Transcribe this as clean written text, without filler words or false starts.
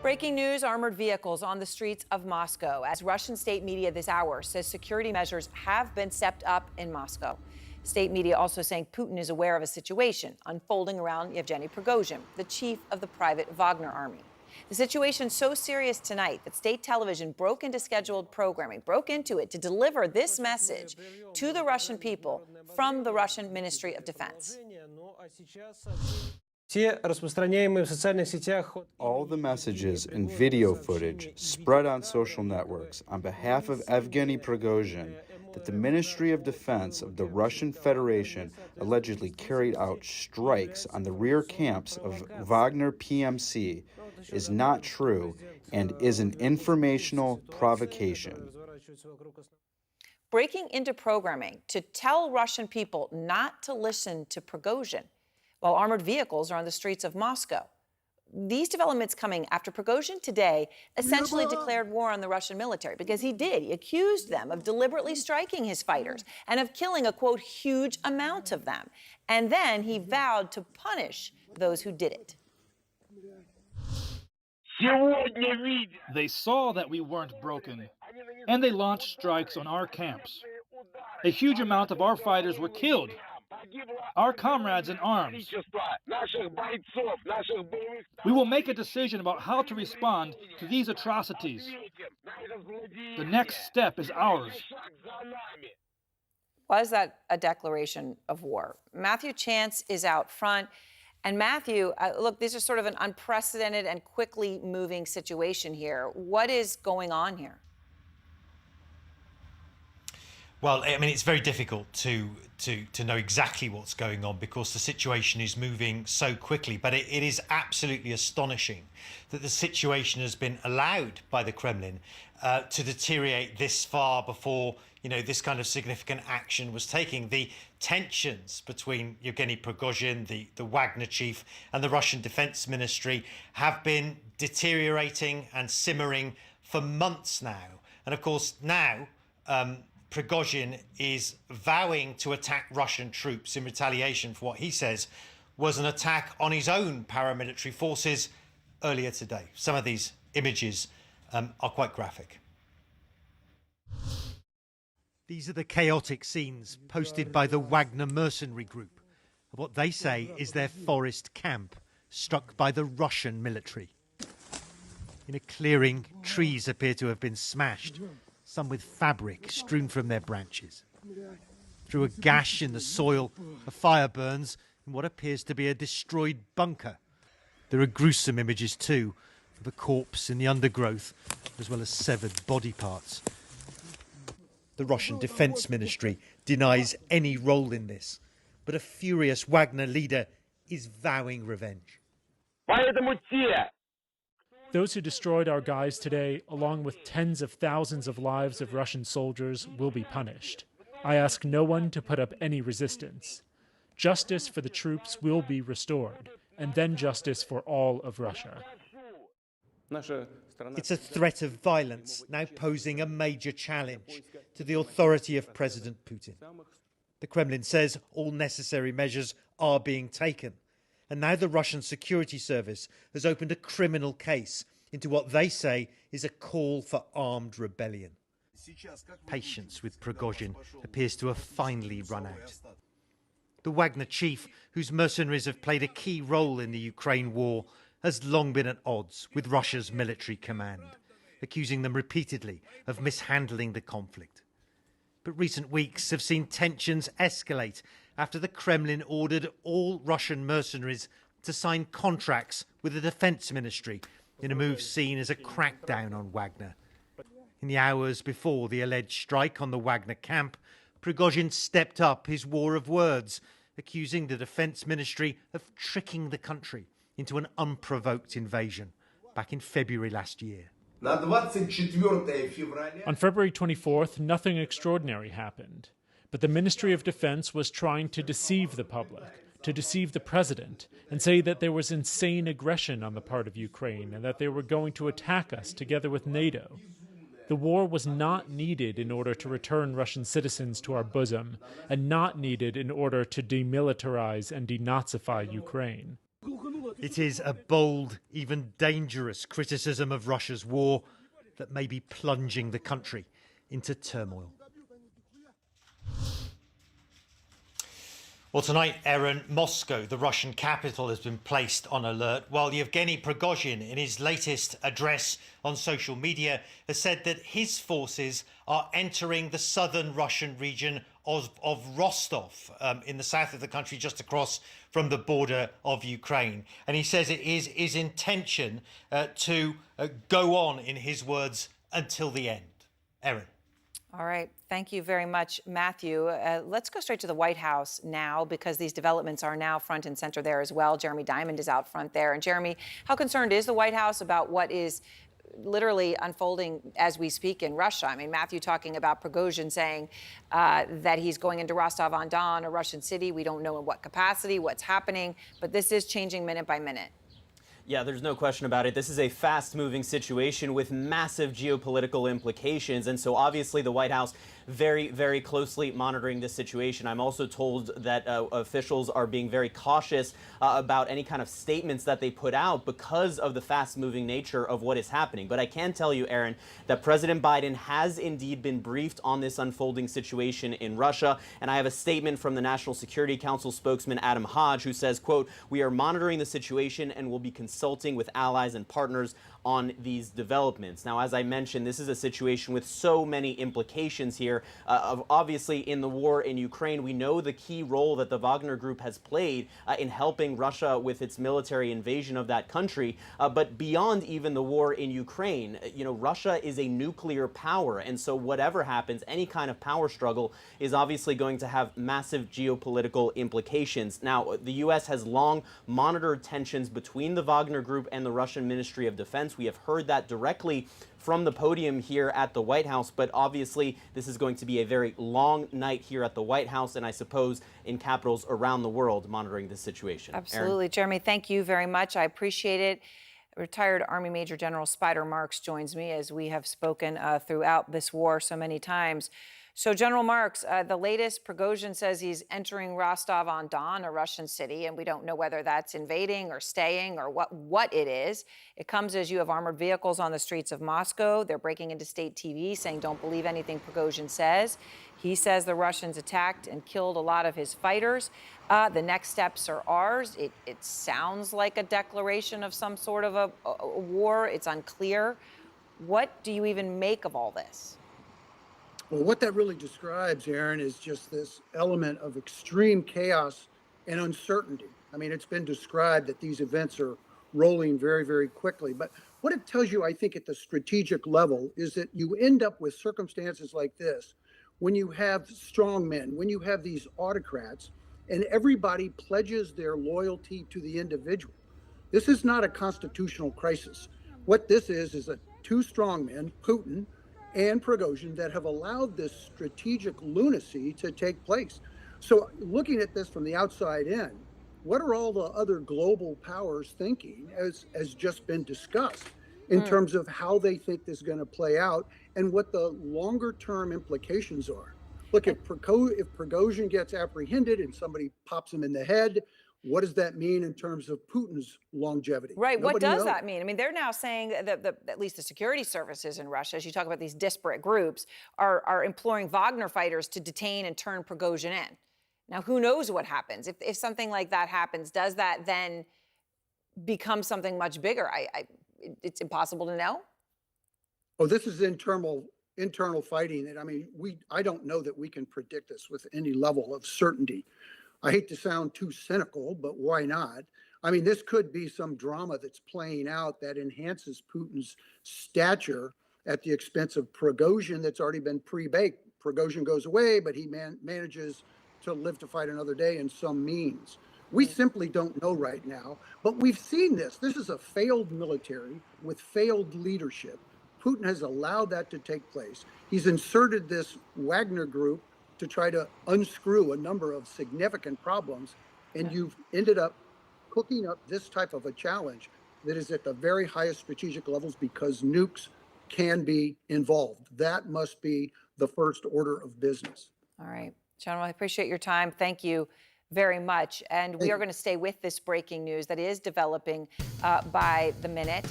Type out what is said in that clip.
Breaking news, armored vehicles on the streets of Moscow. As Russian state media this hour says security measures have been stepped up in Moscow. State media also saying Putin is aware of a situation unfolding around Yevgeny Prigozhin, the chief of the private Wagner army. The situation so serious tonight that state television broke into scheduled programming, broke into it to deliver this message to the Russian people from the Russian Ministry of Defense. All the messages and video footage spread on social networks on behalf of Yevgeny Prigozhin that the Ministry of Defense of the Russian Federation allegedly carried out strikes on the rear camps of Wagner PMC is not true and is an informational provocation. Breaking into programming to tell Russian people not to listen to Prigozhin while armored vehicles are on the streets of Moscow. These developments coming after Prigozhin today essentially declared war on the Russian military because he did. He accused them of deliberately striking his fighters and of killing a, quote, huge amount of them. And then he vowed to punish those who did it. They saw that we weren't broken, and they launched strikes on our camps. A huge amount of our fighters were killed. Our comrades in arms. We will make a decision about how to respond to these atrocities. The next step is ours. Was that a declaration of war? Matthew Chance is out front. And Matthew, look, this is sort of an unprecedented and quickly moving situation here. What is going on here? Well, I mean, it's very difficult to know exactly what's going on because the situation is moving so quickly. But it is absolutely astonishing that the situation has been allowed by the Kremlin to deteriorate this far before, you know, this kind of significant action was taking. The tensions between Yevgeny Prigozhin, the Wagner chief, and the Russian Defense Ministry have been deteriorating and simmering for months now. And of course, now Prigozhin is vowing to attack Russian troops in retaliation for what he says was an attack on his own paramilitary forces earlier today. Some of these images are quite graphic. These are the chaotic scenes posted by the Wagner mercenary group of what they say is their forest camp struck by the Russian military. In a clearing, trees appear to have been smashed, some with fabric strewn from their branches. Through a gash in the soil, a fire burns in what appears to be a destroyed bunker. There are gruesome images too of a corpse in the undergrowth, as well as severed body parts. The Russian Defense Ministry denies any role in this, but a furious Wagner leader is vowing revenge. Those who destroyed our guys today, along with tens of thousands of lives of Russian soldiers, will be punished. I ask no one to put up any resistance. Justice for the troops will be restored, and then justice for all of Russia. It's a threat of violence now posing a major challenge to the authority of President Putin. The Kremlin says all necessary measures are being taken. And now the Russian security service has opened a criminal case into what they say is a call for armed rebellion. Patience with Prigozhin appears to have finally run out. The Wagner chief, whose mercenaries have played a key role in the Ukraine war, has long been at odds with Russia's military command, accusing them repeatedly of mishandling the conflict. But recent weeks have seen tensions escalate after the Kremlin ordered all Russian mercenaries to sign contracts with the Defense Ministry in a move seen as a crackdown on Wagner. In the hours before the alleged strike on the Wagner camp, Prigozhin stepped up his war of words, accusing the Defense Ministry of tricking the country into an unprovoked invasion back in February last year. On February 24th, nothing extraordinary happened. But the Ministry of Defense was trying to deceive the public, to deceive the president, and say that there was insane aggression on the part of Ukraine and that they were going to attack us together with NATO. The war was not needed in order to return Russian citizens to our bosom, and not needed in order to demilitarize and denazify Ukraine. It is a bold, even dangerous criticism of Russia's war that may be plunging the country into turmoil. Well, tonight, Erin, Moscow, the Russian capital, has been placed on alert, while Yevgeny Prigozhin, in his latest address on social media, has said that his forces are entering the southern Russian region of Rostov, in the south of the country, just across from the border of Ukraine. And he says it is his intention to go on, in his words, until the end. Erin. All right. Thank you very much, Matthew. Let's go straight to the White House now, because these developments are now front and center there as well. Jeremy Diamond is out front there. And Jeremy, how concerned is the White House about what is literally unfolding as we speak in Russia? I mean, Matthew talking about Prigozhin saying that he's going into Rostov-on-Don, a Russian city. We don't know in what capacity, what's happening, but this is changing minute by minute. Yeah, there's no question about it. This is a fast-moving situation with massive geopolitical implications. And so obviously the White House very, very closely monitoring this situation. I'm also told that officials are being very cautious about any kind of statements that they put out because of the fast-moving nature of what is happening. But I can tell you, Erin, that President Biden has indeed been briefed on this unfolding situation in Russia. And I have a statement from the National Security Council spokesman Adam Hodge, who says, quote, "We are monitoring the situation and will be consulting with allies and partners on these developments." Now, as I mentioned, this is a situation with so many implications here. Obviously, in the war in Ukraine, we know the key role that the Wagner group has played in helping Russia with its military invasion of that country. But beyond even the war in Ukraine, Russia is a nuclear power. And so whatever happens, any kind of power struggle is obviously going to have massive geopolitical implications. Now, the U.S. has long monitored tensions between the Wagner group and the Russian Ministry of Defense. We have heard that directly from the podium here at the White House, but obviously this is going to be a very long night here at the White House, and I suppose in capitals around the world monitoring this situation. Absolutely. Erin? Jeremy, thank you very much. I appreciate it. Retired Army Major General Spider Marks joins me, as we have spoken throughout this war so many times. So, General Marks, the latest, Prigozhin says he's entering Rostov-on-Don, a Russian city, and we don't know whether that's invading or staying or what it is. It comes as you have armored vehicles on the streets of Moscow. They're breaking into state TV, saying don't believe anything Prigozhin says. He says the Russians attacked and killed a lot of his fighters. The next steps are ours. It sounds like a declaration of some sort of a war. It's unclear. What do you even make of all this? Well, what that really describes, Erin, is just this element of extreme chaos and uncertainty. I mean, it's been described that these events are rolling very, very quickly. But what it tells you, I think, at the strategic level is that you end up with circumstances like this when you have strong men, when you have these autocrats, and everybody pledges their loyalty to the individual. This is not a constitutional crisis. What this is a two strong men, Putin and Prigozhin, that have allowed this strategic lunacy to take place. So looking at this from the outside in, what are all the other global powers thinking, as just been discussed, in terms of how they think this is going to play out and what the longer term implications are? Look, if Prigozhin gets apprehended and somebody pops him in the head, what does that mean in terms of Putin's longevity? Right. Nobody What does knows. that mean? I mean, they're now saying that at least the security services in Russia, as you talk about these disparate groups, are imploring Wagner fighters to detain and turn Prigozhin in. Now, who knows what happens? If something like that happens, does that then become something much bigger? It's impossible to know. Oh, this is internal fighting. And I mean, I don't know that we can predict this with any level of certainty. I hate to sound too cynical, but why not? I mean, this could be some drama that's playing out that enhances Putin's stature at the expense of Prigozhin that's already been pre-baked. Prigozhin goes away, but he manages to live to fight another day in some means. We simply don't know right now, but we've seen this. This is a failed military with failed leadership. Putin has allowed that to take place. He's inserted this Wagner group to try to unscrew a number of significant problems, and you've ended up cooking up this type of a challenge that is at the very highest strategic levels because nukes can be involved. That must be the first order of business. All right. General, I appreciate your time. Thank you very much. And we are going to stay with this breaking news that is developing by the minute.